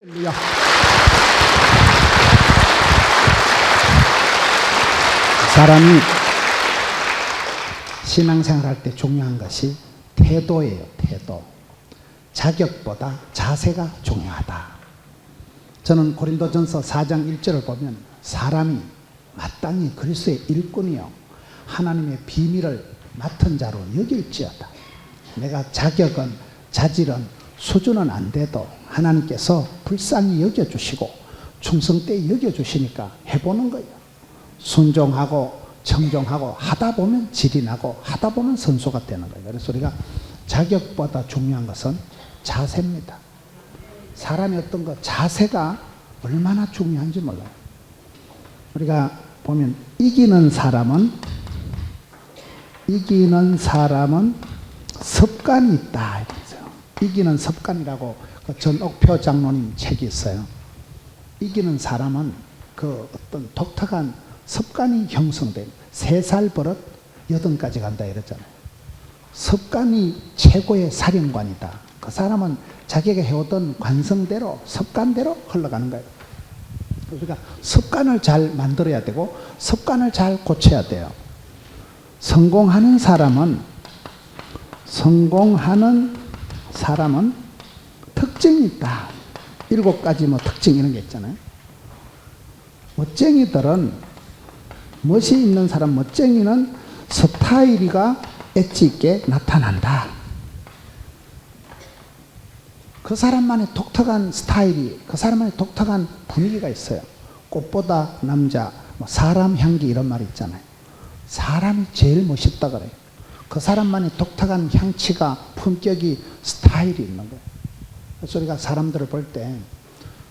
할렐루야. 사람이 신앙생활 할 때 중요한 것이 태도예요. 태도. 자격보다 자세가 중요하다. 저는 고린도전서 4장 1절을 보면 사람이 마땅히 그리스도의 일꾼이요 하나님의 비밀을 맡은 자로 여길지어다. 내가 자격은 자질은 수준은 안 돼도 하나님께서 불쌍히 여겨주시고 충성되이 여겨주시니까 해보는 거예요. 순종하고 청종하고 하다 보면 질이 나고 하다 보면 선수가 되는 거예요. 그래서 우리가 자격보다 중요한 것은 자세입니다. 사람의 어떤 것 자세가 얼마나 중요한지 몰라요. 우리가 보면 이기는 사람은 습관이 있다 이랬어요. 이기는 습관이라고 그 전옥표 장로님 책이 있어요. 이기는 사람은 그 어떤 독특한 습관이 형성돼요. 3살 버릇 8까지 간다 이랬잖아요. 습관이 최고의 사령관이다. 그 사람은 자기가 해오던 관성대로 습관대로 흘러가는 거예요. 그러니까 습관을 잘 만들어야 되고 습관을 잘 고쳐야 돼요. 성공하는 사람은 특징이 있다. 7가지 뭐 특징 이런 게 있잖아요. 멋쟁이들은 멋이 있는 사람, 멋쟁이는 스타일이가 엣지 있게 나타난다. 그 사람만의 독특한 스타일이, 그 사람만의 독특한 분위기가 있어요. 꽃보다 남자, 뭐 사람 향기 이런 말이 있잖아요. 사람이 제일 멋있다 그래요. 그 사람만의 독특한 향치가, 품격이, 스타일이 있는 거예요. 그래서 우리가 사람들을 볼 때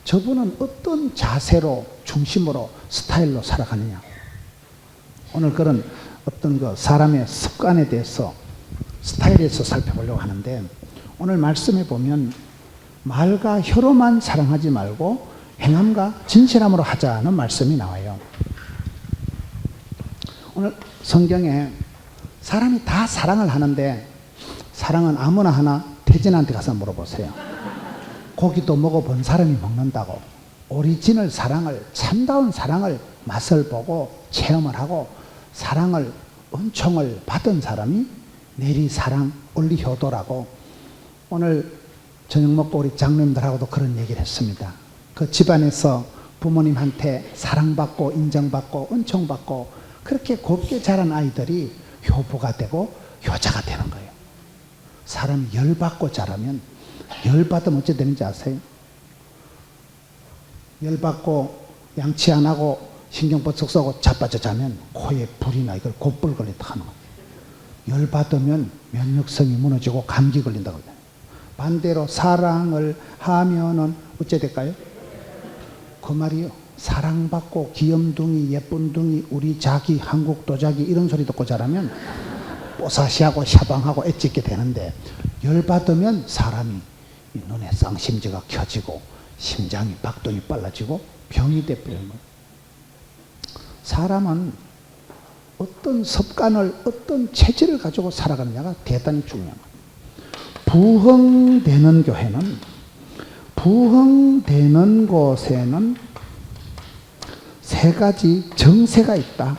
저분은 어떤 자세로, 중심으로, 스타일로 살아가느냐. 오늘 그런 어떤 그 사람의 습관에 대해서, 스타일에서 살펴보려고 하는데, 오늘 말씀에 보면 말과 혀로만 사랑하지 말고 행함과 진실함으로 하자는 말씀이 나와요. 오늘 성경에 사람이 다 사랑을 하는데 사랑은 아무나 하나 태진한테 가서 물어보세요. 고기도 먹어본 사람이 먹는다고. 오리지널 사랑을, 참다운 사랑을 맛을 보고 체험을 하고 사랑을, 은총을 받은 사람이 내리사랑 올리효도라고. 오늘 저녁 먹고 우리 장로님들하고도 그런 얘기를 했습니다. 그 집안에서 부모님한테 사랑받고 인정받고 은총받고 그렇게 곱게 자란 아이들이 효부가 되고 효자가 되는 거예요. 사람이 열받고 자라면, 열받으면 어찌 되는지 아세요? 열받고 양치 안 하고 신경 버쩍 쏘고 자빠져 자면 코에 불이 나. 이걸 곧불 걸린다 하는 거예요. 열받으면 면역성이 무너지고 감기 걸린다고 해요. 반대로 사랑을 하면은 어찌 될까요? 그 말이요. 사랑받고 귀염둥이, 예쁜둥이, 우리 자기, 한국 도자기 이런 소리 듣고 자라면 뽀사시하고 샤방하고 엣지 있게 되는데, 열받으면 사람이 눈에 쌍심지가 켜지고 심장이 박동이 빨라지고 병이 돼버리는 거예요. 사람은 어떤 습관을, 어떤 체질을 가지고 살아가느냐가 대단히 중요한 거예요. 부흥되는 교회는, 부흥되는 곳에는 3가지 정세가 있다.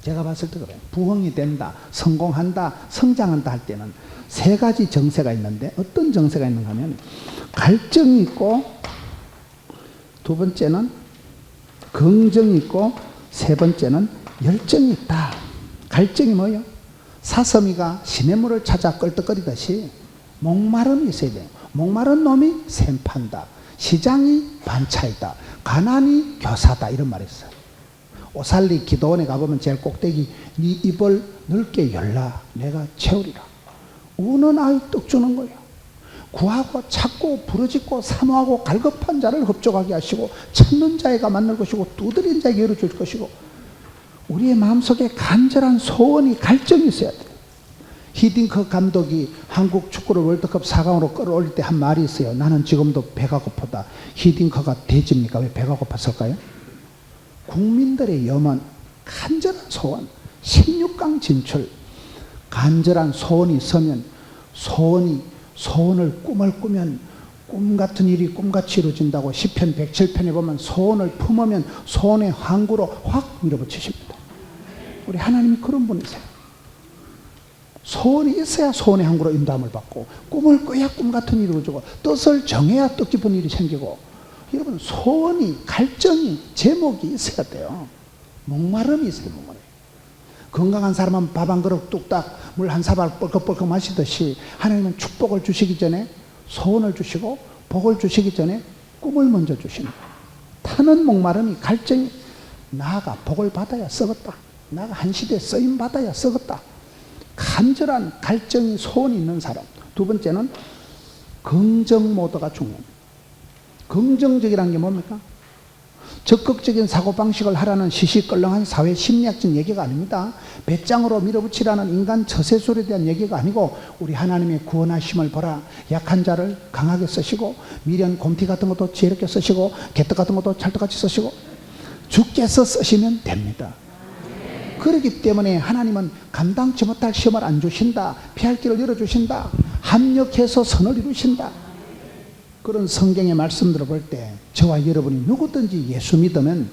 제가 봤을 때 그래요. 부흥이 된다, 성공한다, 성장한다 할 때는 3가지 정세가 있는데, 어떤 정세가 있는가 하면 갈증이 있고, 2번째는 긍정이 있고, 3번째는 열정이 있다. 갈증이 뭐예요? 사슴이가 시냇물을 찾아 끌떡거리듯이 목마름이 있어야 돼요. 목마른 놈이 샘 판다. 시장이 반차이다. 가난이 교사다. 이런 말이 있어요. 오살리 기도원에 가보면 제일 꼭대기, 네 입을 넓게 열라 내가 채우리라. 우는 아이 떡 주는 거예요. 구하고 찾고 부르짖고 사모하고 갈급한 자를 흡족하게 하시고 찾는 자에게 만날 것이고 두드린 자에게 열어줄 것이고. 우리의 마음속에 간절한 소원이, 갈증이 있어야 돼요. 히딩크 감독이 한국 축구를 월드컵 4강으로 끌어올릴 때 한 말이 있어요. 나는 지금도 배가 고프다. 히딩크가 돼지입니까? 왜 배가 고팠을까요? 국민들의 염원, 간절한 소원, 16강 진출, 간절한 소원이 있으면, 소원을 꿈을 꾸면 꿈 같은 일이 꿈같이 이루어진다고 시편 107편에 보면 소원을 품으면 소원의 항구로 확 밀어붙이십니다. 우리 하나님이 그런 분이세요. 소원이 있어야 소원의 항구로 인도함을 받고, 꿈을 꿔야 꿈 같은 일이 이루어지고, 뜻을 정해야 뜻깊은 일이 생기고, 여러분 소원이, 갈증이, 제목이 있어야 돼요. 목마름이 있어요. 목마름. 건강한 사람은 밥 한 그릇 뚝딱, 물 한 사발 뻘컥뻘컥 마시듯이 하나님은 축복을 주시기 전에 소원을 주시고 복을 주시기 전에 꿈을 먼저 주시는 거예요. 타는 목마름이, 갈증이, 나아가 복을 받아야 썩었다, 나아가 한 시대에 쓰임 받아야 썩었다, 간절한 갈증이, 소원이 있는 사람. 두 번째는 긍정 모드가 중요합니다. 긍정적이라는 게 뭡니까? 적극적인 사고방식을 하라는 시시껄렁한 사회 심리학적 얘기가 아닙니다. 배짱으로 밀어붙이라는 인간 처세술에 대한 얘기가 아니고, 우리 하나님의 구원하심을 보라. 약한 자를 강하게 쓰시고, 미련, 곰티 같은 것도 지혜롭게 쓰시고, 개떡 같은 것도 찰떡같이 쓰시고, 주께서 쓰시면 됩니다. 그렇기 때문에 하나님은 감당치 못할 시험을 안 주신다, 피할 길을 열어주신다, 합력해서 선을 이루신다. 그런 성경의 말씀들을 볼 때 저와 여러분이 누구든지 예수 믿으면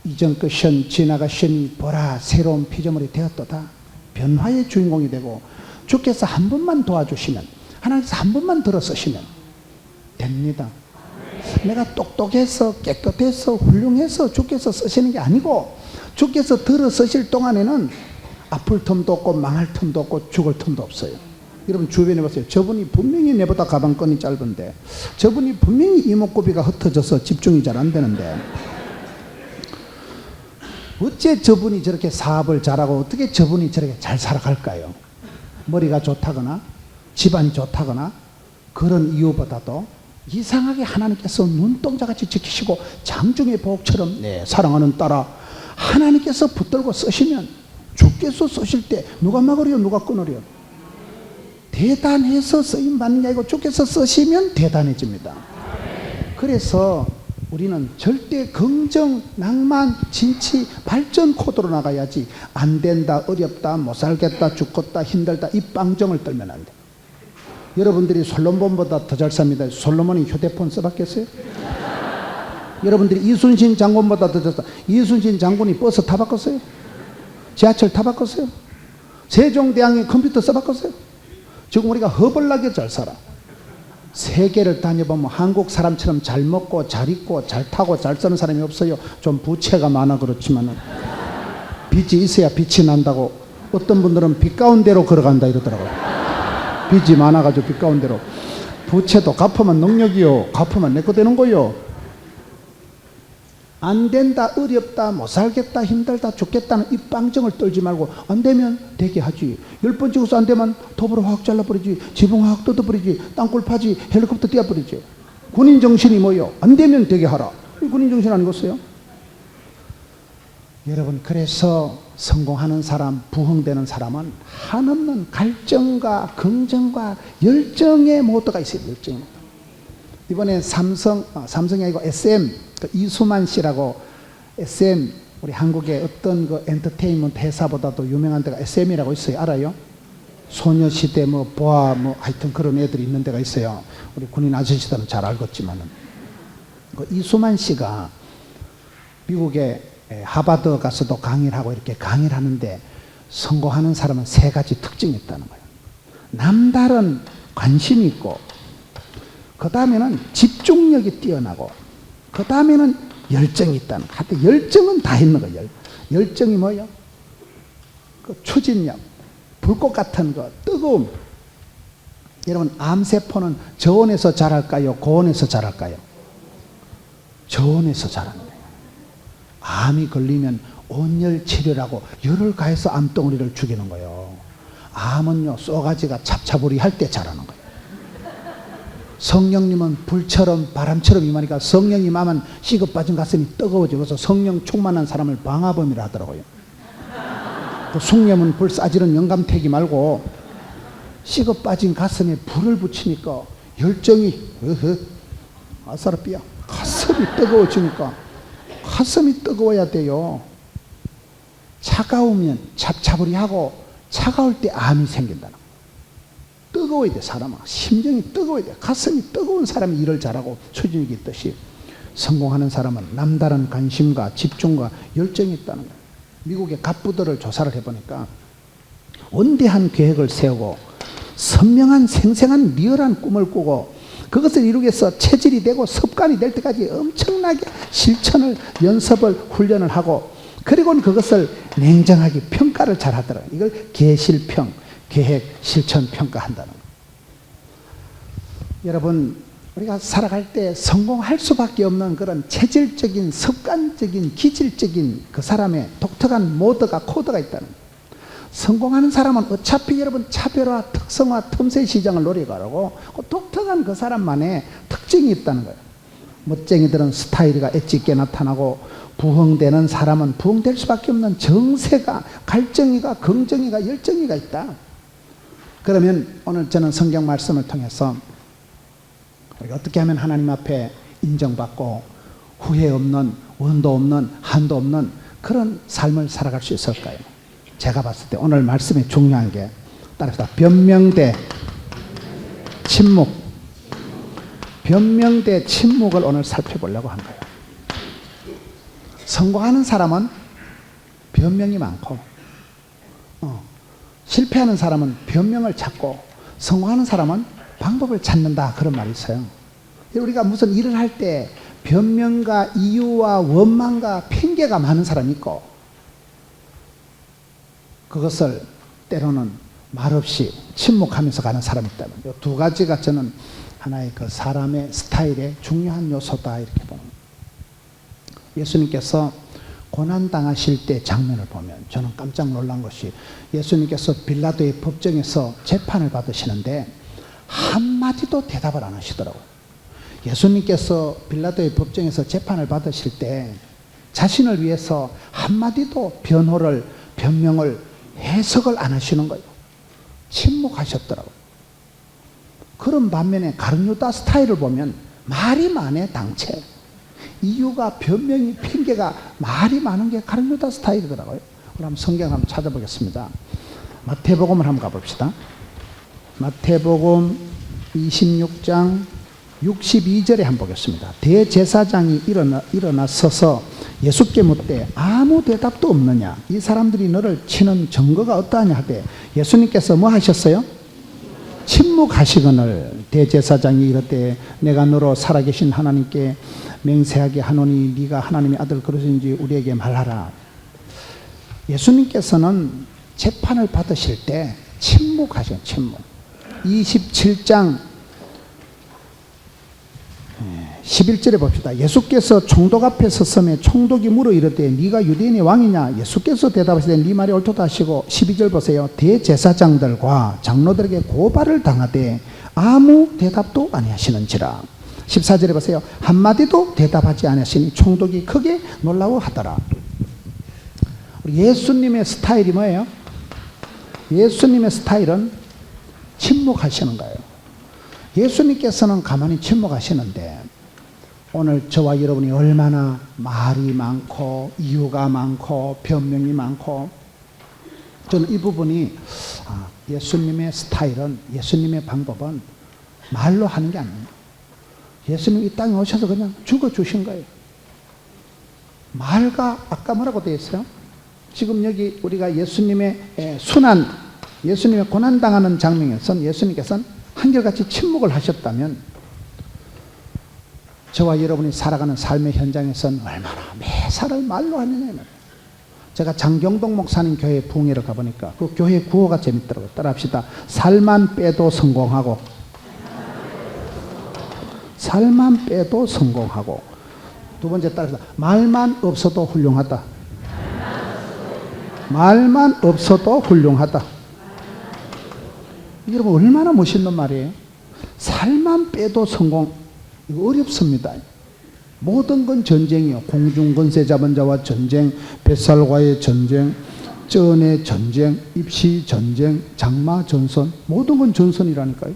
이전 그 션 지나가 션이 보라 새로운 피조물이 되었도다, 변화의 주인공이 되고, 주께서 한 번만 도와주시면, 하나님께서 한 번만 들어 쓰시면 됩니다. 내가 똑똑해서 깨끗해서 훌륭해서 주께서 쓰시는 게 아니고, 주께서 들어 쓰실 동안에는 아플 틈도 없고 망할 틈도 없고 죽을 틈도 없어요. 여러분 주변에 보세요. 저분이 분명히 내보다 가방끈이 짧은데, 저분이 분명히 이목구비가 흩어져서 집중이 잘 안 되는데, 어째 저분이 저렇게 사업을 잘하고 어떻게 저분이 저렇게 잘 살아갈까요? 머리가 좋다거나 집안이 좋다거나 그런 이유보다도 이상하게 하나님께서 눈동자같이 지키시고 장중의 복처럼 내 사랑하는 딸아, 하나님께서 붙들고 쓰시면, 주께서 쓰실 때 누가 막으려 누가 끊으려. 대단해서 쓰임 받는 게 아니고 주께서 쓰시면 대단해집니다. 그래서 우리는 절대 긍정, 낭만, 진치, 발전 코드로 나가야지, 안 된다, 어렵다, 못 살겠다, 죽겠다, 힘들다, 이 빵정을 떨면 안 돼. 여러분들이 솔로몬보다 더 잘 삽니다. 솔로몬이 휴대폰 써봤겠어요? 여러분들이 이순신 장군보다 더 잘 사. 이순신 장군이 버스 타봤겠어요? 지하철 타봤겠어요? 세종대왕이 컴퓨터 써봤겠어요? 지금 우리가 허벌나게 잘 살아. 세계를 다녀보면 한국 사람처럼 잘 먹고 잘 입고 잘 타고 잘 사는 사람이 없어요. 좀 부채가 많아 그렇지만은 빚이 있어야 빛이 난다고, 어떤 분들은 빛 가운데로 걸어간다 이러더라고요. 빚이 많아가지고 빛 가운데로. 부채도 갚으면 능력이요, 갚으면 내 거 되는 거요. 안 된다, 어렵다, 못 살겠다, 힘들다, 죽겠다는 이 빵정을 떨지 말고, 안 되면 되게 하지. 10번 찍어서 안 되면 톱으로 확 잘라버리지, 지붕 확 뜯어버리지, 땅굴 파지, 헬리콥터 띄워버리지. 군인 정신이 뭐요? 안 되면 되게 하라. 이 군인 정신 아니겠어요? 여러분, 그래서 성공하는 사람, 부흥되는 사람은 한없는 갈증과 긍정과 열정의 모두가 있어요. 열정의 모두. 이번에 삼성이 아니고 SM, 이수만 씨라고, SM, 우리 한국의 어떤 그 엔터테인먼트 회사보다도 유명한 데가 SM이라고 있어요. 알아요? 소녀시대, 보아, 하여튼 그런 애들이 있는 데가 있어요. 우리 군인 아저씨들은 잘 알겠지만은. 그 이수만 씨가 미국의 하버드 가서도 강의를 하고 이렇게 강의를 하는데, 성공하는 사람은 3가지 특징이 있다는 거예요. 남다른 관심이 있고, 그 다음에는 집중력이 뛰어나고, 그 다음에는 열정이 있다는 거. 하여튼 열정은 다 있는 거예요. 열정이 뭐예요? 그 추진력, 불꽃 같은 거, 뜨거움. 여러분, 암세포는 저온에서 자랄까요? 고온에서 자랄까요? 저온에서 자란대요. 암이 걸리면 온열 치료라고 열을 가해서 암덩어리를 죽이는 거예요. 암은요, 쏘가지가 찹찹우리 할 때 자라는 거예요. 성령님은 불처럼 바람처럼 임하니까, 성령님 하면 식어 빠진 가슴이 뜨거워져. 그래서 성령 충만한 사람을 방화범이라 하더라고요. 그 숭례문 불 싸지는 영감태기 말고, 식어 빠진 가슴에 불을 붙이니까 열정이 아사라삐야, 가슴이 뜨거워지니까, 가슴이 뜨거워야 돼요. 차가우면 찹찹우리 하고, 차가울 때 암이 생긴다는 거예요. 뜨거워야 돼. 사람은 심정이 뜨거워야 돼. 가슴이 뜨거운 사람이 일을 잘하고 추진력이 있듯이 성공하는 사람은 남다른 관심과 집중과 열정이 있다는 거예요. 미국의 갑부들을 조사를 해보니까 원대한 계획을 세우고 선명한 생생한 리얼한 꿈을 꾸고 그것을 이루기 위해서 체질이 되고 습관이 될 때까지 엄청나게 실천을 연습을 훈련을 하고 그리고는 그것을 냉정하게 평가를 잘 하더라고요. 이걸 계실평, 계획, 실천, 평가한다는 거예요. 여러분 우리가 살아갈 때 성공할 수밖에 없는 그런 체질적인 습관적인 기질적인 그 사람의 독특한 모드가 코드가 있다는 거예요. 성공하는 사람은 어차피 여러분 차별화, 특성화, 틈새 시장을 노려가고 그 독특한 그 사람만의 특징이 있다는 거예요. 멋쟁이들은 스타일이 엣지 있게 나타나고 부흥되는 사람은 부흥될 수밖에 없는 정세가, 갈증이가, 긍정이가, 열정이가 있다. 그러면 오늘 저는 성경 말씀을 통해서 우리가 어떻게 하면 하나님 앞에 인정받고 후회 없는, 원도 없는, 한도 없는 그런 삶을 살아갈 수 있을까요? 제가 봤을 때 오늘 말씀이 중요한 게 따라서 변명 대 침묵, 변명 대 침묵을 오늘 살펴보려고 한 거예요. 성공하는 사람은 변명이 많고 실패하는 사람은 변명을 찾고 성공하는 사람은 방법을 찾는다 그런 말이 있어요. 우리가 무슨 일을 할 때 변명과 이유와 원망과 핑계가 많은 사람이 있고 그것을 때로는 말없이 침묵하면서 가는 사람이 있다면 이 두 가지가 저는 하나의 그 사람의 스타일의 중요한 요소다 이렇게 보는 거예요. 예수님께서 고난당하실 때 장면을 보면 저는 깜짝 놀란 것이 예수님께서 빌라도의 법정에서 재판을 받으시는데 한마디도 대답을 안 하시더라고요. 예수님께서 빌라도의 법정에서 재판을 받으실 때 자신을 위해서 한마디도 변호를, 변명을, 해석을 안 하시는 거예요. 침묵하셨더라고요. 그런 반면에 가룟유다 스타일을 보면 말이 많아 당체. 이유가, 변명이, 핑계가 말이 많은 게 가룟유다 스타일이더라고요. 그럼 성경 한번 찾아보겠습니다. 마태복음을 한번 가봅시다. 마태복음 26장 62절에 한번 보겠습니다. 대제사장이 일어나 서서 예수께 묻되 아무 대답도 없느냐? 이 사람들이 너를 치는 증거가 어떠하냐 하되 예수님께서 뭐 하셨어요? 침묵하시거늘 대제사장이 이르되 내가 너로 살아계신 하나님께 맹세하게 하노니 네가 하나님의 아들 그러신지 우리에게 말하라. 예수님께서는 재판을 받으실 때 침묵하셔요. 침묵. 27장 11절에 봅시다. 예수께서 총독 앞에 섰음에 총독이 물어 이르되 네가 유대인의 왕이냐? 예수께서 대답하시되 네 말이 옳도다 하시고 12절 보세요. 대제사장들과 장로들에게 고발을 당하되 아무 대답도 아니하시는지라. 14절에 보세요. 한마디도 대답하지 아니하시니 총독이 크게 놀라워하더라. 예수님의 스타일이 뭐예요? 예수님의 스타일은 침묵하시는 거예요. 예수님께서는 가만히 침묵하시는데 오늘 저와 여러분이 얼마나 말이 많고 이유가 많고 변명이 많고 저는 이 부분이 예수님의 스타일은 예수님의 방법은 말로 하는 게 아니에요. 예수님 이 땅에 오셔서 그냥 죽어주신 거예요. 말과 아까 뭐라고 되어 있어요? 지금 여기 우리가 예수님의 순환, 예수님의 고난당하는 장면에선 예수님께서는 한결같이 침묵을 하셨다면 저와 여러분이 살아가는 삶의 현장에서는 얼마나 매사를 말로 하느냐는 제가 장경동 목사님 교회 부흥회를 가보니까 그 교회 구호가 재밌더라고요. 따라합시다. 살만 빼도 성공하고 살만 빼도 성공하고 두 번째 따라서 말만 없어도 훌륭하다. 말만 없어도 훌륭하다. 여러분 얼마나 멋있는 말이에요. 살만 빼도 성공. 이거 어렵습니다. 모든 건 전쟁이요. 공중권세 잡은 자와 전쟁, 뱃살과의 전쟁, 쩐의 전쟁, 입시 전쟁, 장마 전선. 모든 건 전선이라니까요.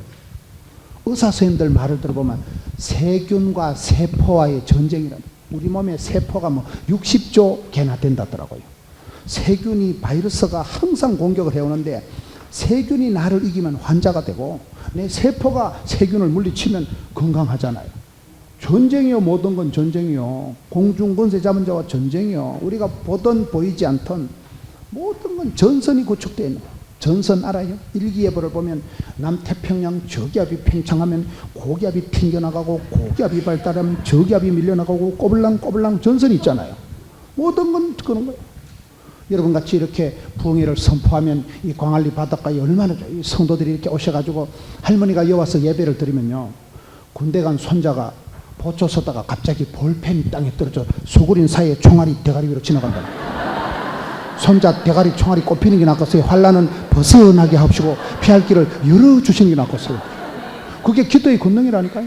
의사 선생님들 말을 들어보면 세균과 세포와의 전쟁이라. 우리 몸에 세포가 뭐 60조 개나 된다더라고요. 세균이 바이러스가 항상 공격을 해오는데 세균이 나를 이기면 환자가 되고 내 세포가 세균을 물리치면 건강하잖아요. 전쟁이요. 모든 건 전쟁이요. 공중권세 잡은 자와 전쟁이요. 우리가 보던 보이지 않던 모든 건 전선이 구축되어 있는 거예요. 전선 알아요? 일기예보를 보면 남태평양 저기압이 팽창하면 고기압이 튕겨나가고 고기압이 발달하면 저기압이 밀려나가고 꼬불랑꼬불랑 전선이 있잖아요. 모든 건 그런 거예요. 여러분 같이 이렇게 부흥회를 선포하면 이 광안리 바닷가에 얼마나 이 성도들이 이렇게 오셔가지고 할머니가 여와서 예배를 드리면요. 군대 간 손자가 보초 서다가 갑자기 볼펜이 땅에 떨어져 소굴인 사이에 총알이 대가리 위로 지나간다. 손자 대가리 총알이 꼽히는 게 낫겠어요? 환란은 벗어나게 하시고 피할 길을 열어주시는 게 낫겠어요? 그게 기도의 권능이라니까요.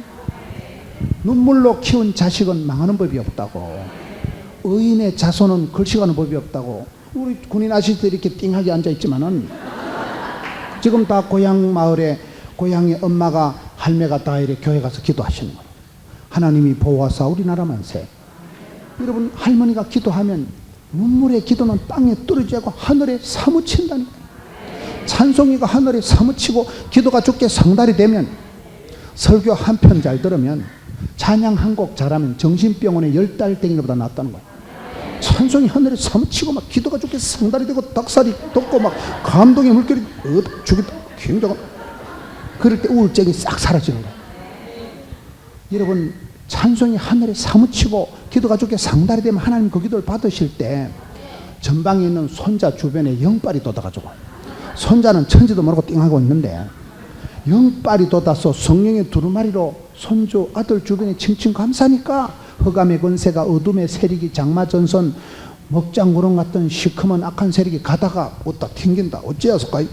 눈물로 키운 자식은 망하는 법이 없다고. 의인의 자손은 걸식하는 법이 없다고. 우리 군인 아저씨들이 이렇게 띵하게 앉아있지만은 지금 다 고향 마을에 고향의 엄마가 할매가 다 이렇게 교회 가서 기도하시는 거예요. 하나님이 보호하사 우리나라 만세. 여러분 할머니가 기도하면 눈물의 기도는 땅에 떨어지고 하늘에 사무친다니까. 찬송이가 하늘에 사무치고 기도가 죽게 성달이 되면 설교 한 편 잘 들으면 찬양 한 곡 잘하면 정신병원에 10달 땡이보다 낫다는 거예요. 찬송이 하늘에 사무치고 막 기도가 죽게 성달이 되고 닭살이 돋고 막 감동의 물결이 죽겠다 굉장한 그럴 때 우울증이 싹 사라지는 거예요. 여러분 찬송이 하늘에 사무치고 기도가 죽게 상달이 되면 하나님 그 기도를 받으실 때 전방에 있는 손자 주변에 영빨이 돋아가지고 손자는 천지도 모르고 띵하고 있는데 영빨이 돋아서 성령의 두루마리로 손주 아들 주변에 칭칭 감사니까 흑암의 권세가 어둠의 세력이 장마전선 먹장구름 같은 시커먼 악한 세력이 가다가 어디다 튕긴다. 어찌해서까요?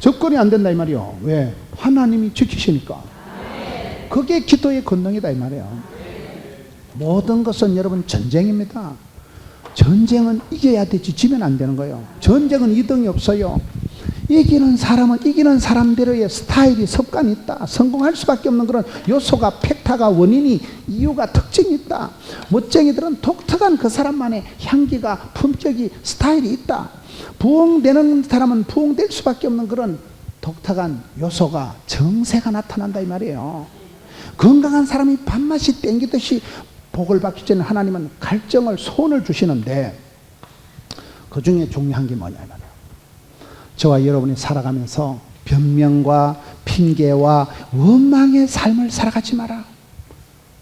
접근이 안 된다 이 말이요. 왜? 하나님이 지키시니까. 그게 기도의 권능이다 이 말이에요. 모든 것은 여러분 전쟁입니다. 전쟁은 이겨야 되지 지면 안 되는 거예요. 전쟁은 이등이 없어요. 이기는 사람은 이기는 사람대로의 스타일이 습관이 있다. 성공할 수밖에 없는 그런 요소가 팩타가 원인이 이유가 특징이 있다. 멋쟁이들은 독특한 그 사람만의 향기가 품격이 스타일이 있다. 부흥되는 사람은 부흥될 수밖에 없는 그런 독특한 요소가 정세가 나타난다 이 말이에요. 건강한 사람이 밥맛이 땡기듯이 복을 받기 전에 하나님은 갈증을 소원을 주시는데 그 중에 중요한 게 뭐냐 말이에요. 저와 여러분이 살아가면서 변명과 핑계와 원망의 삶을 살아가지 마라.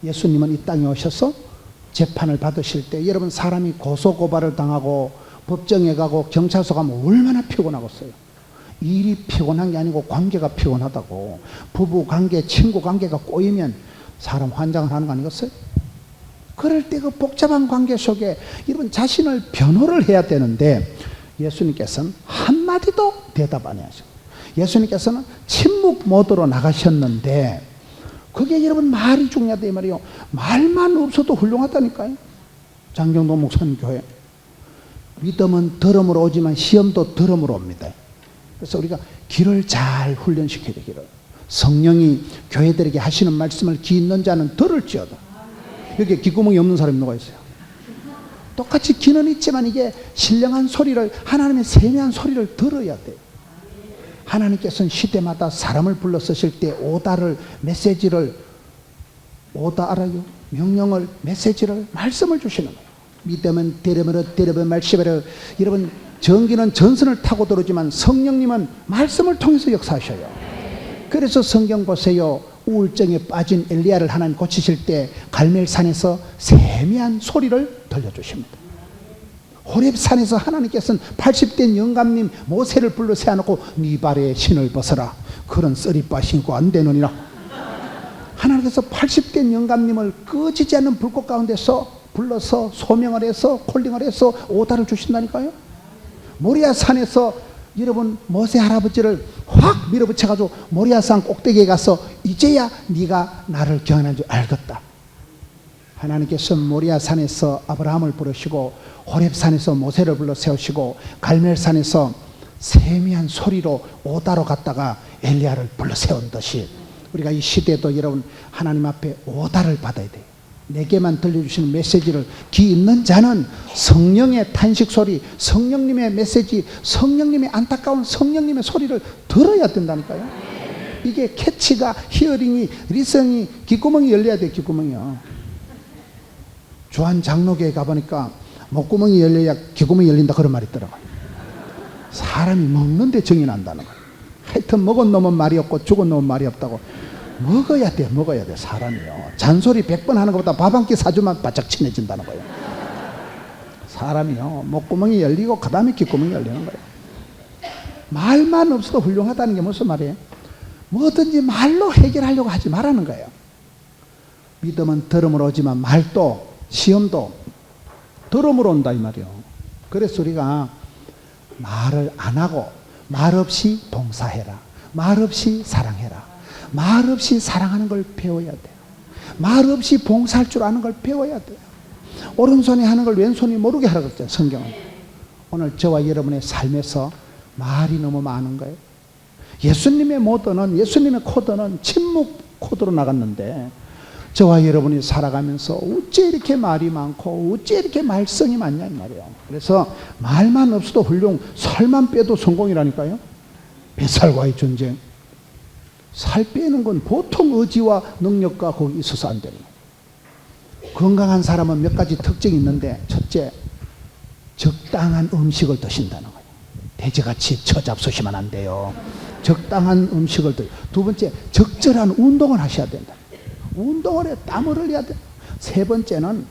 예수님은 이 땅에 오셔서 재판을 받으실 때 여러분 사람이 고소고발을 당하고 법정에 가고 경찰서 가면 얼마나 피곤하겠어요. 일이 피곤한 게 아니고 관계가 피곤하다고. 부부 관계, 친구 관계가 꼬이면 사람 환장을 하는 거 아니겠어요? 그럴 때 그 복잡한 관계 속에 여러분 자신을 변호를 해야 되는데 예수님께서는 한마디도 대답 안 하셔요. 예수님께서는 침묵 모드로 나가셨는데 그게 여러분 말이 중요하다 이 말이에요. 말만 없어도 훌륭하다니까요. 장경도 목사님 교회. 믿음은 들음으로 오지만 시험도 들음으로 옵니다. 그래서 우리가 귀를 잘 훈련시켜야 돼. 귀를. 성령이 교회들에게 하시는 말씀을 귀 있는 자는 들을지어다. 여기 귓구멍이 없는 사람이 누가 있어요? 똑같이 귀는 있지만 이게 신령한 소리를 하나님의 세미한 소리를 들어야 돼요. 하나님께서는 시대마다 사람을 불러 쓰실 때 오다를 메시지를 오다 알아요? 명령을 메시지를 말씀을 주시는 거예요. 믿으면 데려면 말씀을 여러분 전기는 전선을 타고 들어오지만 성령님은 말씀을 통해서 역사하셔요. 그래서 성경 보세요. 우울증에 빠진 엘리야를 하나님 고치실 때 갈멜산에서 세미한 소리를 들려주십니다. 호렙산에서 하나님께서는 80된 영감님 모세를 불러 세워놓고 네 발에 신을 벗어라. 그런 쓰리빠 신고 안 되느니라. 하나님께서 80된 영감님을 꺼지지 않는 불꽃 가운데서 불러서 소명을 해서 콜링을 해서 오다를 주신다니까요. 모리아산에서 여러분 모세 할아버지를 확 밀어붙여가지고 모리아산 꼭대기에 가서 이제야 네가 나를 경외하는 줄 알겠다. 하나님께서 모리아산에서 아브라함을 부르시고 호렙산에서 모세를 불러 세우시고 갈멜산에서 세미한 소리로 오다로 갔다가 엘리야를 불러 세운 듯이 우리가 이 시대도 여러분 하나님 앞에 오다를 받아야 돼요. 내게만 들려주시는 메시지를 귀 있는 자는 성령의 탄식 소리, 성령님의 메시지, 성령님의 안타까운 성령님의 소리를 들어야 된다니까요. 이게 캐치가, 히어링이, 리성이, 귓구멍이 열려야 돼. 귓구멍이요. 주한 장로교에 가보니까 목구멍이 열려야 귓구멍이 열린다 그런 말이 있더라고요. 사람이 먹는데 정이 난다는 거예요. 하여튼 먹은 놈은 말이 없고 죽은 놈은 말이 없다고. 먹어야 돼, 먹어야 돼. 사람이요. 잔소리 100번 하는 것보다 밥 한 끼 사주면 바짝 친해진다는 거예요. 사람이요. 목구멍이 열리고 그 다음에 귓구멍이 열리는 거예요. 말만 없어도 훌륭하다는 게 무슨 말이에요? 뭐든지 말로 해결하려고 하지 말라는 거예요. 믿음은 들음으로 오지만 말도, 시험도 들음으로 온다 이 말이요. 그래서 우리가 말을 안 하고 말 없이 봉사해라. 말 없이 사랑해라. 말 없이 사랑하는 걸 배워야 돼요. 말 없이 봉사할 줄 아는 걸 배워야 돼요. 오른손이 하는 걸 왼손이 모르게 하라고 했잖아요. 성경은. 오늘 저와 여러분의 삶에서 말이 너무 많은 거예요. 예수님의 모드는, 예수님의 코드는 침묵 코드로 나갔는데 저와 여러분이 살아가면서 어째 이렇게 말이 많고 어째 이렇게 말썽이 많냐 이 말이에요. 그래서 말만 없어도 훌륭, 살만 빼도 성공이라니까요. 뱃살과의 전쟁. 살 빼는 건 보통 의지와 능력과 거기 있어서 안 되는 거예요. 건강한 사람은 몇 가지 특징이 있는데, 첫째, 적당한 음식을 드신다는 거예요. 돼지같이 처잡수시면 안 돼요. 적당한 음식을 드세요. 두 번째, 적절한 운동을 하셔야 된다. 운동을 해, 땀을 흘려야 돼. 세 번째는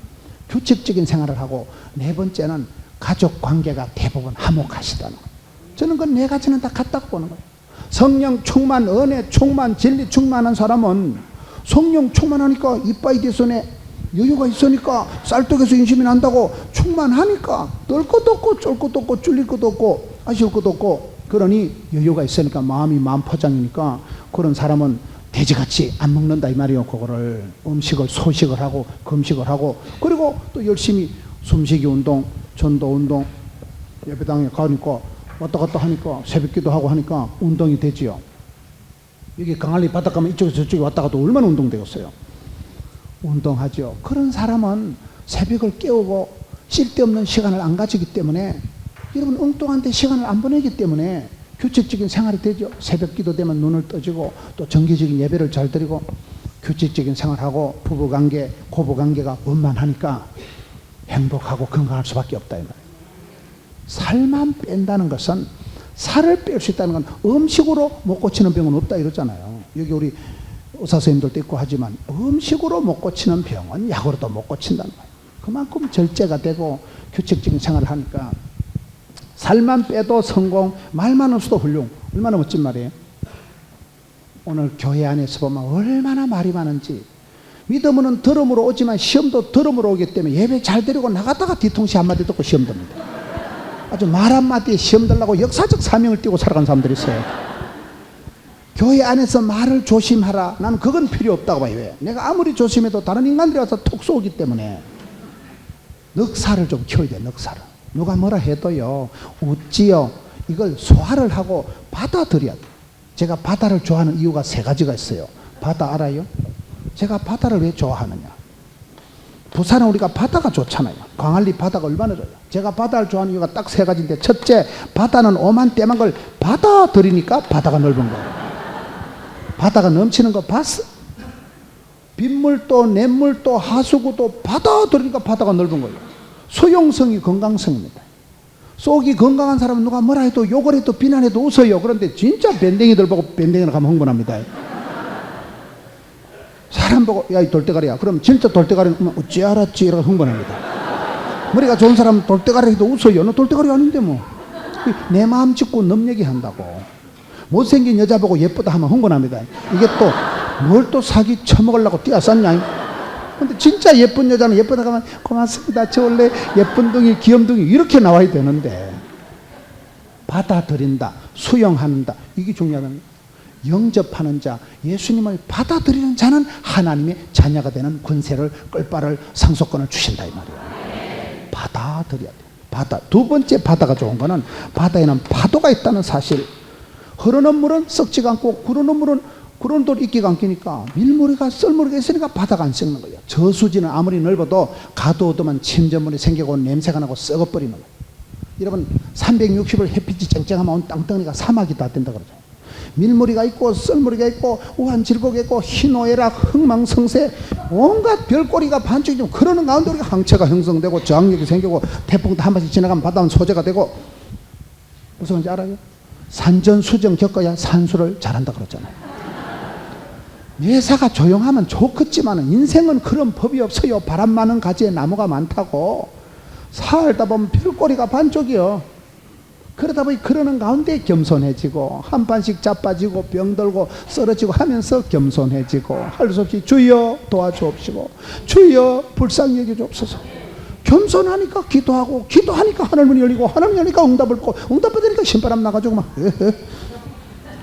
규칙적인 생활을 하고, 네 번째는 가족 관계가 대부분 화목하시다는 거예요. 저는 그 네 가지는 다 같다고 보는 거예요. 성령 충만, 은혜 충만, 진리 충만한 사람은 성령 충만하니까 이빠이 개선에 여유가 있으니까 쌀떡에서 인심이 난다고 충만하니까 떨 것도 없고 쫄 것도 없고 쫄릴 것도 없고 아쉬울 것도 없고 그러니 여유가 있으니까 마음이 마음포장이니까 그런 사람은 돼지같이 안 먹는다 이 말이에요. 그거를 음식을 소식을 하고 금식을 하고 그리고 또 열심히 숨쉬기 운동, 전도 운동 예배당에 가니까 왔다 갔다 하니까 새벽기도 하고 하니까 운동이 되지요. 여기 강할리 바닷가 가면 이쪽에서 저쪽에 왔다 갔다 얼마나 운동되겠어요. 운동하죠. 그런 사람은 새벽을 깨우고 쓸데없는 시간을 안 가지기 때문에 여러분 엉뚱한 데 시간을 안 보내기 때문에 규칙적인 생활이 되죠. 새벽기도 되면 눈을 떠지고 또 정기적인 예배를 잘 드리고 규칙적인 생활하고 부부관계, 고부관계가 원만하니까 행복하고 건강할 수밖에 없다 이 말이에요. 살만 뺀다는 것은 살을 뺄 수 있다는 건 음식으로 못 고치는 병은 없다 이러잖아요. 여기 우리 의사 선생님들도 있고 하지만 음식으로 못 고치는 병은 약으로도 못 고친다는 거예요. 그만큼 절제가 되고 규칙적인 생활을 하니까 살만 빼도 성공, 말만 없어도 훌륭. 얼마나 멋진 말이에요. 오늘 교회 안에서 보면 얼마나 말이 많은지. 믿음은 들음으로 오지만 시험도 들음으로 오기 때문에 예배 잘 드리고 나갔다가 뒤통수 한마디 듣고 시험 듭니다. 아주 말 한마디에 시험 들라고 역사적 사명을 띠고 살아간 사람들이 있어요. 교회 안에서 말을 조심하라. 나는 그건 필요 없다고 봐요. 왜? 내가 아무리 조심해도 다른 인간들이 와서 톡 쏘기 때문에 넉살을 좀 키워야 돼. 넉살을. 누가 뭐라 해도요 웃지요. 이걸 소화를 하고 받아들여야 돼. 제가 바다를 좋아하는 이유가 세 가지가 있어요. 바다 알아요? 제가 바다를 왜 좋아하느냐. 부산은 우리가 바다가 좋잖아요. 광안리 바다가 얼마나 좋아요. 제가 바다를 좋아하는 이유가 딱 세 가지인데, 첫째, 바다는 오만 때만 걸 받아들이니까 바다가 넓은 거예요. 바다가 넘치는 거 봤어? 빗물도 냇물도 하수구도 받아들이니까 바다가 넓은 거예요. 수용성이 건강성입니다. 속이 건강한 사람은 누가 뭐라 해도 욕을 해도 비난해도 웃어요. 그런데 진짜 밴댕이들 보고 밴댕이를 가면 흥분합니다. 사람 보고 야 이 돌대가리야. 그럼 진짜 돌대가리는 어찌 알았지? 이러고 흥분합니다. 머리가 좋은 사람은 돌대가리 해도 웃어요. 너 돌대가리 아닌데 뭐. 내 마음 짓고 넘 얘기한다고. 못생긴 여자 보고 예쁘다 하면 흥분합니다. 이게 또 뭘 또 사기 처먹으려고 뛰어쌌냐. 근데 진짜 예쁜 여자는 예쁘다 하면 고맙습니다. 저 원래 예쁜 둥이 귀염둥이 이렇게 나와야 되는데 받아들인다. 수용한다. 이게 중요하다는 거예요. 영접하는 자, 예수님을 받아들이는 자는 하나님의 자녀가 되는 권세를, 끌바를, 상속권을 주신다 이 말이에요. 받아들여야 돼요. 바다. 두 번째 바다가 좋은 거는 바다에는 파도가 있다는 사실. 흐르는 물은 썩지가 않고 구르는 물은 그런 돌 이끼가 안 끼니까 밀물이가 썰물이가 있으니까 바다가 안 썩는 거예요. 저수지는 아무리 넓어도 가둬두면 침전물이 생기고 냄새가 나고 썩어버리는 거예요. 여러분 360을 햇빛이 쨍쨍하면 온 땅덩이가 사막이 다 된다 그러죠. 밀물이가 있고 썰물이가 있고 우한질곡이 있고 희노애락 흥망성쇠 온갖 별꼬리가 반쪽이 좀 그러는 가운데 우리가 항체가 형성되고 저항력이 생기고 태풍도 한 번씩 지나가면 바다는 소재가 되고 무슨 건지 알아요? 산전수정 겪어야 산수를 잘한다 그러잖아요. 매사가 조용하면 좋겠지만 인생은 그런 법이 없어요. 바람 많은 가지에 나무가 많다고. 살다 보면 별꼬리가 반쪽이요. 그러다 보니 그러는 가운데 겸손해지고 한 판씩 자빠지고 병들고 쓰러지고 하면서 겸손해지고 할 수 없이 주여 도와주옵시고 주여 불쌍히 여겨주옵소서. 겸손하니까 기도하고 기도하니까 하늘문이 열리고 하늘문이 열리니까 응답을 받고 응답 받으니까 신바람 나가지고 막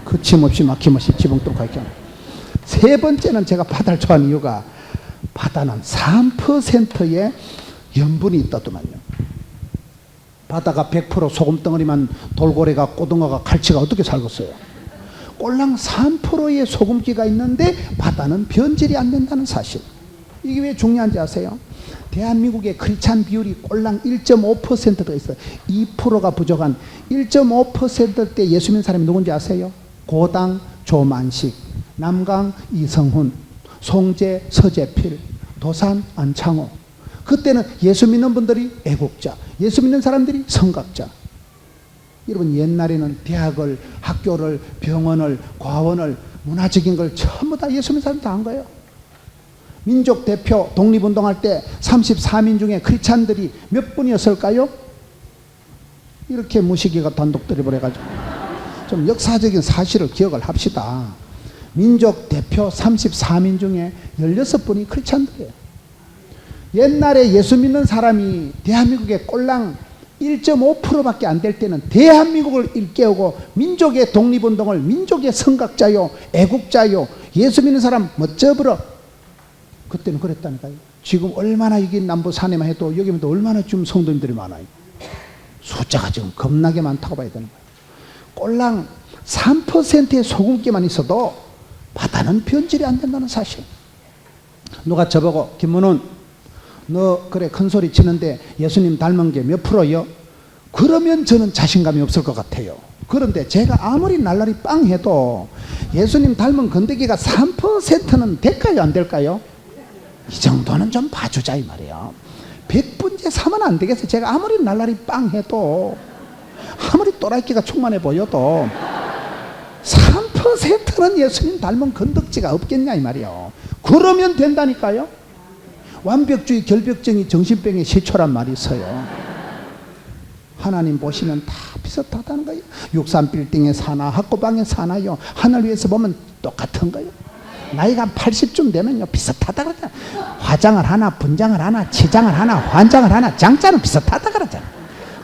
거침없이 막힘없이 지붕 뚫고 있잖아. 세 번째는 제가 바다를 좋아하는 이유가 바다는 3%의 염분이 있다더만요. 바다가 100% 소금덩어리만 돌고래가 고등어가 갈치가 어떻게 살겠어요? 꼴랑 3%의 소금기가 있는데 바다는 변질이 안 된다는 사실. 이게 왜 중요한지 아세요? 대한민국의 크리스찬 비율이 꼴랑 1.5%가 있어요. 2%가 부족한 1.5%대 예수 믿는 사람이 누군지 아세요? 고당 조만식, 남강 이성훈, 송재 서재필, 도산 안창호. 그때는 예수 믿는 분들이 애국자, 예수 믿는 사람들이 성각자. 여러분 옛날에는 대학을, 학교를, 병원을, 과원을, 문화적인 걸 전부 다 예수 믿는 사람이 다 한 거예요. 민족 대표 독립운동할 때 34민 중에 크리스찬들이 몇 분이었을까요? 이렇게 무시기가 단독 들이버려가지고 좀 역사적인 사실을 기억을 합시다. 민족 대표 34민 중에 16분이 크리스찬들이에요. 옛날에 예수 믿는 사람이 대한민국에 꼴랑 1.5%밖에 안 될 때는 대한민국을 일깨우고 민족의 독립운동을 민족의 성각자요 애국자요 예수 믿는 사람 멋져버려. 그때는 그랬다니까요. 지금 얼마나 이게 남부 산에만 해도 여기면 또 얼마나 좀 성도님들이 많아요. 숫자가 지금 겁나게 많다고 봐야 되는 거예요. 꼴랑 3%의 소금기만 있어도 바다는 변질이 안 된다는 사실. 누가 저보고 김문훈 너 그래 큰소리 치는데 예수님 닮은 게 몇 프로요? 그러면 저는 자신감이 없을 것 같아요. 그런데 제가 아무리 날라리 빵 해도 예수님 닮은 건더기가 3%는 될까요 안 될까요? 이 정도는 좀 봐주자 이 말이에요. 100분째 3은 안 되겠어요. 제가 아무리 날라리 빵 해도 아무리 또라이끼가 충만해 보여도 3%는 예수님 닮은 건덕지가 없겠냐 이 말이에요. 그러면 된다니까요. 완벽주의 결벽증이 정신병의 시초란 말이 있어요. 하나님 보시면 다 비슷하다는 거예요. 63빌딩에 사나 학고방에 사나요. 하늘 위에서 보면 똑같은 거예요. 나이가 80쯤 되면요 비슷하다 그러잖아. 화장을 하나 분장을 하나 치장을 하나 환장을 하나 장자는 비슷하다 그러잖아.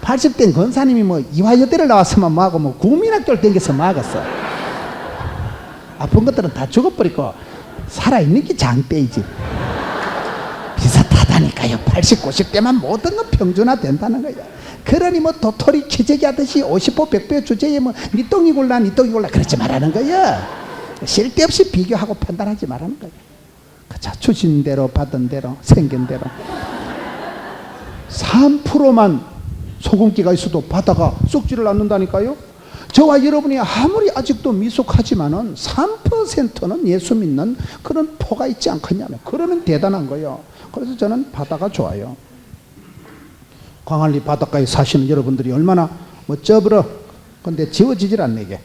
80대 권사님이 뭐 이화여대를 나왔으면 뭐하고 뭐 국민학교를 댕겨서 뭐하겠어. 아픈 것들은 다 죽어버리고 살아있는 게 장대이지. 비슷하다니까요. 80, 90대만 모든 건 평준화 된다는 거예요. 그러니 뭐 도토리 키재기 하듯이 50보 100배 주제에 뭐 니 똥이 골라 니 똥이 골라 그러지 말라는 거예요. 쓸데없이 비교하고 판단하지 말라는 거예요. 그자 주신 대로 받은 대로 생긴 대로 3%만 소금기가 있어도 바다가 썩지를 않는다니까요. 저와 여러분이 아무리 아직도 미숙하지만은 3%는 예수 믿는 그런 포가 있지 않겠냐면 그러면 대단한 거예요. 그래서 저는 바다가 좋아요. 광안리 바닷가에 사시는 여러분들이 얼마나 멋져버려. 근데 지워지질 않네 이게.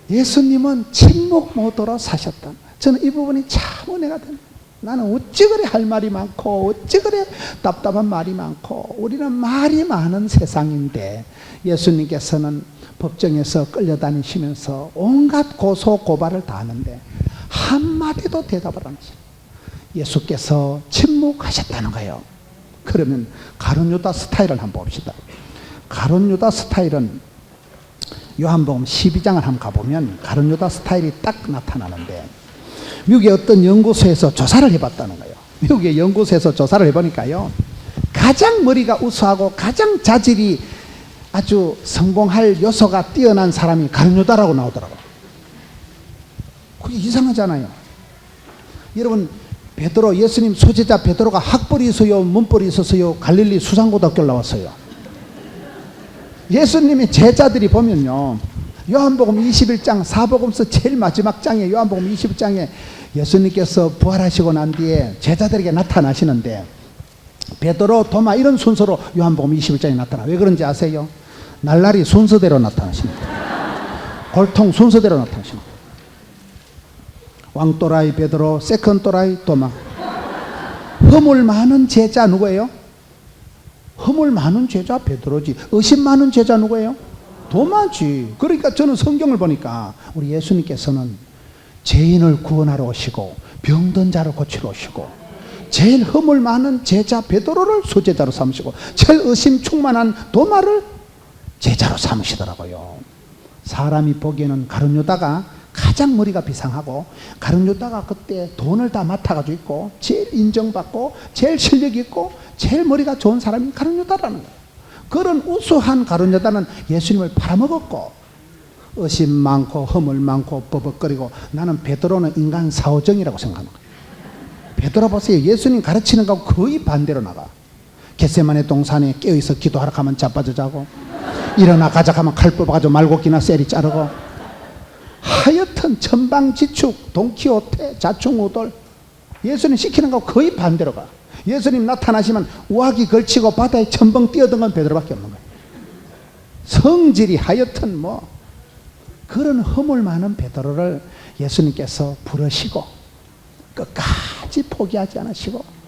예수님은 침묵 모드로 사셨다. 저는 이 부분이 참 은혜가 됩니다. 나는 어찌 그래 할 말이 많고 어찌 그래 답답한 말이 많고 우리는 말이 많은 세상인데 예수님께서는 법정에서 끌려다니시면서 온갖 고소 고발을 다 하는데 한마디도 대답을 안 하시죠. 예수께서 침묵하셨다는 거예요. 그러면 가룟 유다 스타일을 한번 봅시다. 가룟 유다 스타일은 요한복음 12장을 한번 가보면 가룟 유다 스타일이 딱 나타나는데 미국의 어떤 연구소에서 조사를 해봤다는 거예요. 미국의 연구소에서 조사를 해보니까요 가장 머리가 우수하고 가장 자질이 아주 성공할 요소가 뛰어난 사람이 가룟유다라고 나오더라고요. 그게 이상하잖아요. 여러분, 베드로, 예수님 소제자 베드로가 학벌이 있어요, 문벌이 있어서요, 갈릴리 수상고등학교를 나왔어요. 예수님의 제자들이 보면요, 요한복음 21장, 사복음서 제일 마지막 장에, 요한복음 21장에 예수님께서 부활하시고 난 뒤에 제자들에게 나타나시는데, 베드로, 도마 이런 순서로 요한복음 21장에 나타나. 왜 그런지 아세요? 날라리 순서대로 나타나십니다. 골통 순서대로 나타나십니다. 왕또라이 베드로, 세컨또라이 도마. 허물 많은 제자 누구예요? 허물 많은 제자 베드로지. 의심 많은 제자 누구예요? 도마지. 그러니까 저는 성경을 보니까 우리 예수님께서는 죄인을 구원하러 오시고 병든 자를 고치러 오시고 제일 허물 많은 제자 베드로를 소제자로 삼으시고 제일 의심 충만한 도마를 제자로 삼으시더라고요. 사람이 보기에는 가룟유다가 가장 머리가 비상하고, 가룟유다가 그때 돈을 다 맡아가지고 있고 제일 인정받고 제일 실력 있고 제일 머리가 좋은 사람이 가룟유다라는 거예요. 그런 우수한 가룟유다는 예수님을 팔아먹었고, 의심 많고 허물 많고 버벅거리고, 나는 베드로는 인간 사오정이라고 생각하는 거예요. 베드로 보세요. 예수님 가르치는 거하고 거의 반대로 나가. 겟세마네 동산에 깨어있어 기도하러 가면 자빠져 자고, 일어나 가자 하면 칼 뽑아가지고 말고기나 쎄리 자르고, 하여튼 천방지축, 돈키호테, 자충우돌, 예수님 시키는 거 거의 반대로 가. 예수님 나타나시면 우악이 걸치고 바다에 첨벙 뛰어든 베드로밖에 없는 거예요. 성질이 하여튼 뭐, 그런 허물 많은 베드로를 예수님께서 부르시고 끝까지 포기하지 않으시고,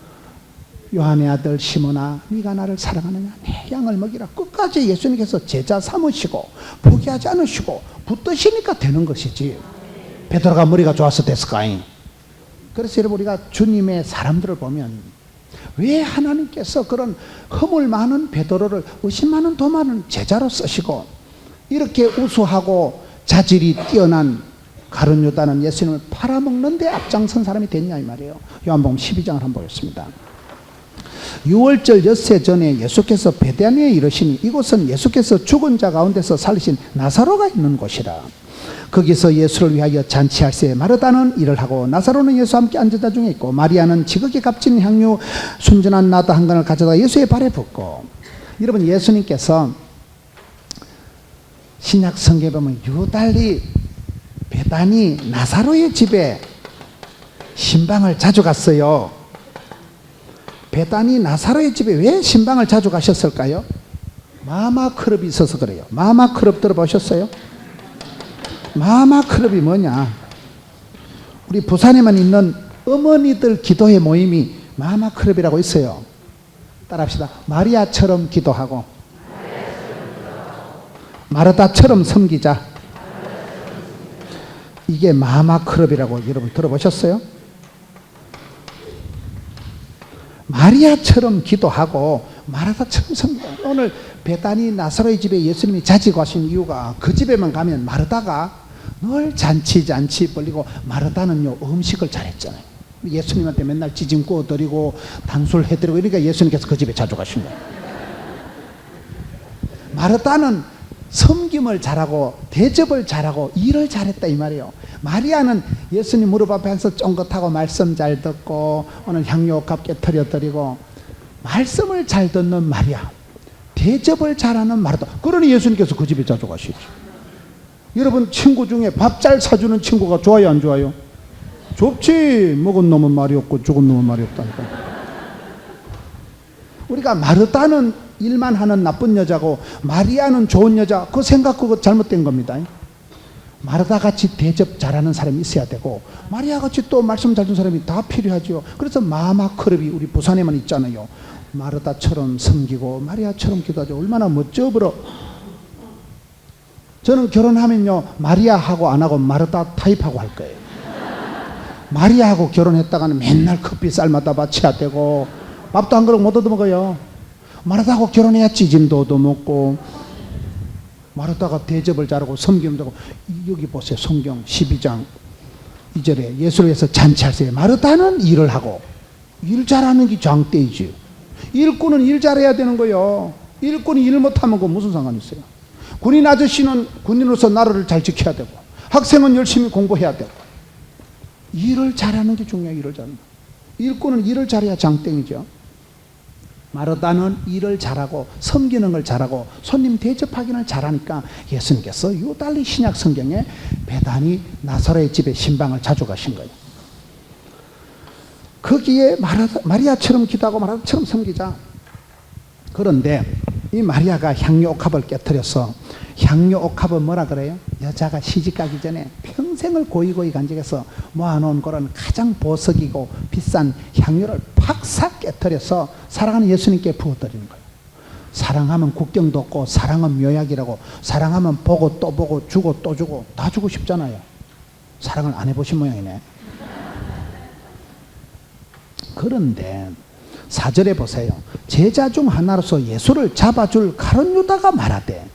요한의 아들 시몬아, 네가 나를 사랑하느냐? 내 양을 먹이라. 끝까지 예수님께서 제자 삼으시고 포기하지 않으시고 붙드시니까 되는 것이지, 베드로가 머리가 좋아서 됐을까잉? 그래서 여러분, 우리가 주님의 사람들을 보면 왜 하나님께서 그런 허물 많은 베드로를, 의심 많은 도마는 제자로 쓰시고, 이렇게 우수하고 자질이 뛰어난 가룟유다는 예수님을 팔아먹는 데 앞장선 사람이 됐냐 이 말이에요. 요한복음 12장을 한번 보겠습니다. 6월절 엿새 전에 예수께서 베다니에 이르시니, 이곳은 예수께서 죽은 자 가운데서 살리신 나사로가 있는 곳이라. 거기서 예수를 위하여 잔치할새 마르다는 일을 하고, 나사로는 예수와 함께 앉은 자 중에 있고, 마리아는 지극히 값진 향유 순전한 나드 한 건을 가져다 예수의 발에 붓고. 여러분, 예수님께서 신약 성경에 보면 유달리 베다니 나사로의 집에 신방을 자주 갔어요. 베다니 나사로의 집에 왜 신방을 자주 가셨을까요? 마마크럽이 있어서 그래요. 마마크럽 들어보셨어요? 마마크럽이 뭐냐? 우리 부산에만 있는 어머니들 기도회 모임이 마마크럽이라고 있어요. 따라합시다. 마리아처럼 기도하고 마르다처럼 섬기자. 이게 마마크럽이라고 여러분 들어보셨어요? 마리아처럼 기도하고 마르다처럼 섬기자. 오늘 베다니 나사로의 집에 예수님이 자주 가신 이유가, 그 집에만 가면 마르다가 늘 잔치 벌리고, 마르다는요 음식을 잘했잖아요. 예수님한테 맨날 찌짐 구워드리고 단술 해드리고, 그러니까 예수님께서 그 집에 자주 가신 거예요. 마르다는 섬김을 잘하고 대접을 잘하고 일을 잘했다 이 말이에요. 마리아는 예수님 무릎 앞에 앉아서 쫑긋하고 말씀 잘 듣고 오늘 향유 값 깨트려드리고, 말씀을 잘 듣는 마리아, 대접을 잘하는 마르다. 그러니 예수님께서 그 집에 자주 가시죠. 여러분, 친구 중에 밥 잘 사주는 친구가 좋아요 안 좋아요? 좋지. 먹은 놈은 말이 없고 죽은 놈은 말이 없다니까. 우리가 마르다는 일만 하는 나쁜 여자고 마리아는 좋은 여자, 그 생각 그거 잘못된 겁니다. 마르다같이 대접 잘하는 사람이 있어야 되고, 마리아같이 또 말씀 잘 듣는 사람이 다 필요하죠. 그래서 마마크럽이 우리 부산에만 있잖아요. 마르다처럼 섬기고 마리아처럼 기도하죠. 얼마나 멋져 보러. 저는 결혼하면요 마리아하고 안 하고 마르다 타입하고 할 거예요. 마리아하고 결혼했다가는 맨날 커피 삶아다 바쳐야 되고 밥도 한 그릇 못 얻어먹어요. 마르다하고 결혼해야 찌짐도 얻어먹고, 마르다가 대접을 잘하고 섬김도 하고. 여기 보세요. 성경 12장 2절에 예수를 위해서 잔치하세요. 마르다는 일을 하고, 일 잘하는 게 장대이지. 일꾼은 일 잘해야 되는 거예요. 일꾼이 일 못하면 그 무슨 상관이 있어요? 군인 아저씨는 군인으로서 나라를 잘 지켜야 되고, 학생은 열심히 공부해야 되고, 일을 잘하는 게 중요해요. 일을 잘하는 거. 일꾼은 일을 잘해야 장땡이죠. 마르다는 일을 잘하고 섬기는 걸 잘하고 손님 대접하기는 잘하니까 예수님께서 유달리 신약 성경에 베다니 나사로의 집에 신방을 자주 가신 거예요. 거기에 마리아처럼 기도하고 마리아처럼 섬기자. 그런데 이 마리아가 향료 옥합을 깨뜨려서, 향료 옥합은 뭐라 그래요? 여자가 시집가기 전에 평생을 고이고이 간직해서 모아놓은 그런 가장 보석이고 비싼 향료를 팍싹 깨뜨려서 사랑하는 예수님께 부어드리는 거예요. 사랑하면 국경도 없고 사랑은 묘약이라고, 사랑하면 보고 또 보고 주고 또 주고 다 주고 싶잖아요. 사랑을 안 해보신 모양이네. 그런데 4절에 보세요. 제자 중 하나로서 예수를 잡아줄 가룟 유다가 말하되,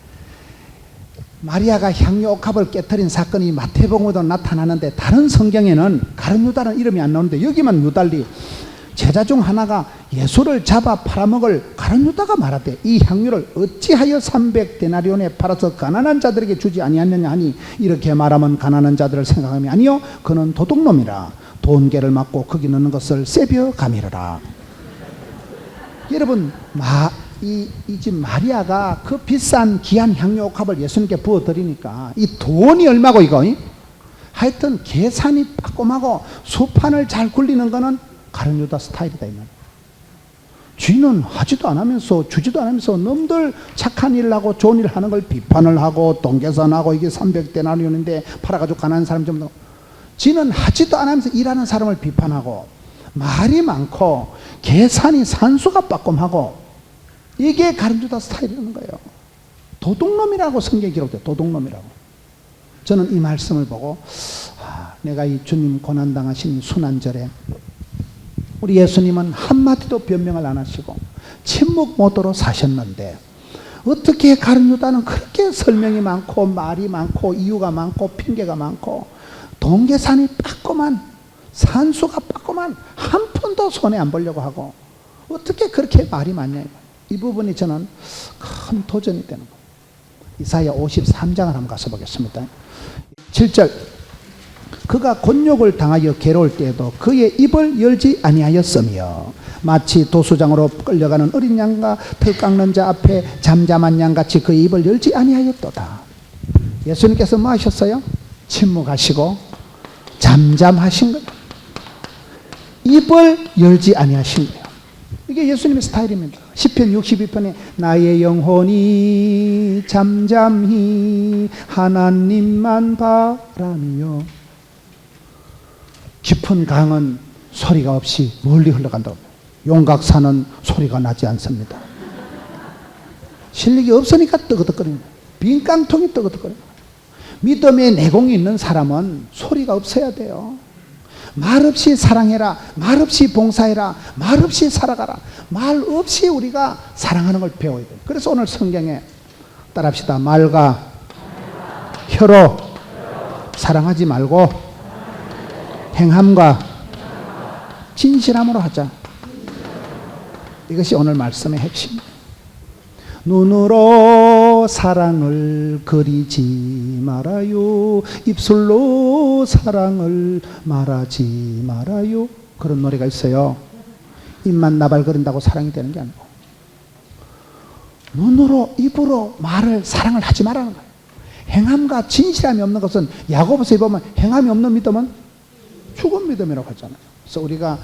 마리아가 향료 옥합을 깨뜨린 사건이 마태복음에도 나타나는데 다른 성경에는 가룟 유다는 이름이 안 나오는데 여기만 유달리 제자 중 하나가 예수를 잡아 팔아먹을 가룟 유다가 말하되, 이 향료를 어찌하여 300데나리온에 팔아서 가난한 자들에게 주지 아니하느냐 하니, 이렇게 말하면 가난한 자들을 생각함이 아니요 그는 도둑놈이라. 돈계를 맞고 거기 넣는 것을 세벼 가미르라. 여러분, 이 집 마리아가 그 비싼 귀한 향료 옥합을 예수님께 부어드리니까 이 돈이 얼마고 이거? 하여튼 계산이 빠꼼하고 수판을 잘 굴리는 거는 가룟 유다 스타일이다. 쥐는 하지도 않으면서 주지도 않으면서 놈들 착한 일을 하고 좋은 일을 하는 걸 비판을 하고 돈 계산하고, 이게 300데나리온인데 팔아가지고 가난한 사람 좀 더. 지는 하지도 않으면서 일하는 사람을 비판하고 말이 많고 계산이 산수가 빠꼼하고, 이게 가룟 유다 스타일이라는 거예요. 도둑놈이라고 성경에 기록돼요. 도둑놈이라고. 저는 이 말씀을 보고 내가 이 주님 고난당하신 순환절에 우리 예수님은 한마디도 변명을 안 하시고 침묵 모드로 사셨는데, 어떻게 가룟 유다는 그렇게 설명이 많고 말이 많고 이유가 많고 핑계가 많고 돈 계산이 빠꼼한, 산수가 빠꼼한, 한 푼도 손에 안 보려고 하고 어떻게 그렇게 말이 많냐. 이 부분이 저는 큰 도전이 되는 거예요. 이사야 53장을 한번 가서 보겠습니다. 7절. 그가 곤욕을 당하여 괴로울 때에도 그의 입을 열지 아니하였으며, 마치 도수장으로 끌려가는 어린 양과 털 깎는 자 앞에 잠잠한 양같이 그의 입을 열지 아니하였도다. 예수님께서 뭐 하셨어요? 침묵하시고 잠잠하신 거예요. 입을 열지 아니하신 거예요. 이게 예수님의 스타일입니다. 시편 62편에 나의 영혼이 잠잠히 하나님만 바라며, 깊은 강은 소리가 없이 멀리 흘러간다고. 용각산은 소리가 나지 않습니다. 실력이 없으니까 뜨거득거리는 거예요. 빈 깡통이 뜨거득거리는 거예요. 믿음의 내공이 있는 사람은 소리가 없어야 돼요. 말없이 사랑해라, 말없이 봉사해라, 말없이 살아가라, 말 없이 우리가 사랑하는 걸 배워야 돼요. 그래서 오늘 성경에 따라합시다. 말과 혀로 사랑하지 말고 행함과 진실함으로 하자. 이것이 오늘 말씀의 핵심. 눈으로 사랑을 그리지 말아요, 입술로 사랑을 말하지 말아요. 그런 노래가 있어요. 입만 나발거린다고 사랑이 되는 게 아니고 눈으로 입으로 말을 사랑을 하지 말라는 거예요. 행함과 진실함이 없는 것은, 야고보서에 보면 행함이 없는 믿음은 죽은 믿음이라고 하잖아요. 그래서 우리가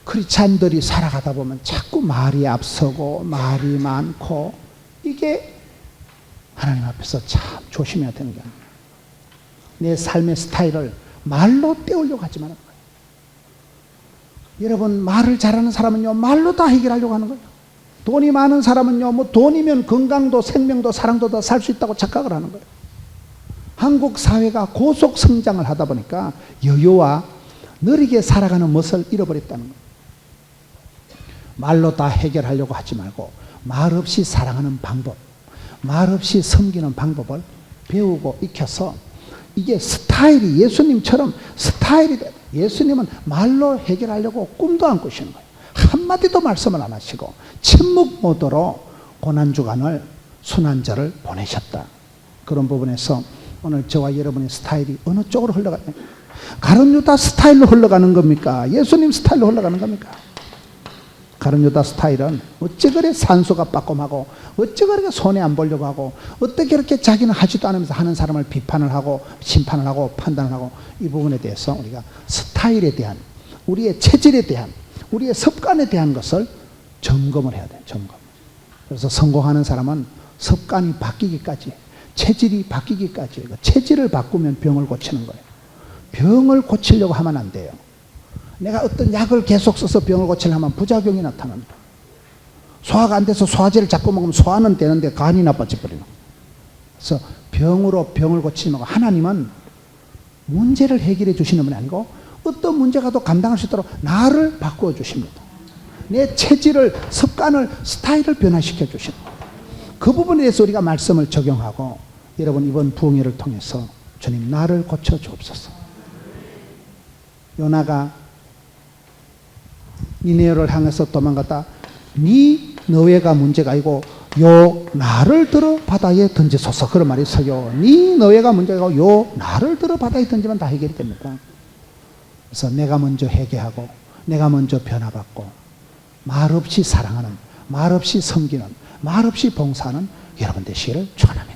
크리스찬들이 살아가다 보면 자꾸 말이 앞서고 말이 많고, 이게 하나님 앞에서 참 조심해야 되는 게 아니에요. 내 삶의 스타일을 말로 때우려고 하지 말아요. 여러분, 말을 잘하는 사람은요 말로 다 해결하려고 하는 거예요. 돈이 많은 사람은요 뭐 돈이면 건강도 생명도 사랑도 다 살 수 있다고 착각을 하는 거예요. 한국 사회가 고속 성장을 하다 보니까 여유와 느리게 살아가는 멋을 잃어버렸다는 거예요. 말로 다 해결하려고 하지 말고 말 없이 사랑하는 방법, 말 없이 섬기는 방법을 배우고 익혀서, 이게 스타일이 예수님처럼 스타일이 돼. 예수님은 말로 해결하려고 꿈도 안 꾸시는 거예요. 한마디도 말씀을 안 하시고 침묵 모드로 고난주간을 순환절을 보내셨다. 그런 부분에서 오늘 저와 여러분의 스타일이 어느 쪽으로 흘러가냐? 가룟 유다 스타일로 흘러가는 겁니까? 예수님 스타일로 흘러가는 겁니까? 가룟 유다 스타일은 어째 그래 산소가 빠꼼하고 어째 그렇게 손해 안 보려고 하고 어떻게 그렇게 자기는 하지도 않으면서 하는 사람을 비판을 하고 심판을 하고 판단을 하고 이 부분에 대해서 우리가 스타일에 대한 우리의 체질에 대한 우리의 습관에 대한 것을 점검을 해야 돼요. 점검. 그래서 성공하는 사람은 습관이 바뀌기까지 체질이 바뀌기까지 체질을 바꾸면 병을 고치는 거예요. 병을 고치려고 하면 안 돼요. 내가 어떤 약을 계속 써서 병을 고치려고 하면 부작용이 나타납니다. 소화가 안 돼서 소화제를 자꾸 먹으면 소화는 되는데 간이 나빠져 버리는 거예요. 그래서 병으로 병을 고치는 거 하나님은 문제를 해결해 주시는 분이 아니고 어떤 문제가 더 감당할 수 있도록 나를 바꾸어 주십니다. 내 체질을 습관을 스타일을 변화시켜 주시는 거예요. 그 부분에 대해서 우리가 말씀을 적용하고 여러분 이번 부흥회를 통해서 주님 나를 고쳐 주옵소서. 요나가 니네를 향해서 도망갔다. 네 너희가 문제가 아니고 요 나를 들어 바다에 던지소서. 그런 말이 있어요. 네 너희가 문제가 아니고 요 나를 들어 바다에 던지면 다 해결이 됩니다. 그래서 내가 먼저 회개하고 내가 먼저 변화받고 말없이 사랑하는 말없이 섬기는 말없이 봉사하는 여러분 되시기를 축원합니다.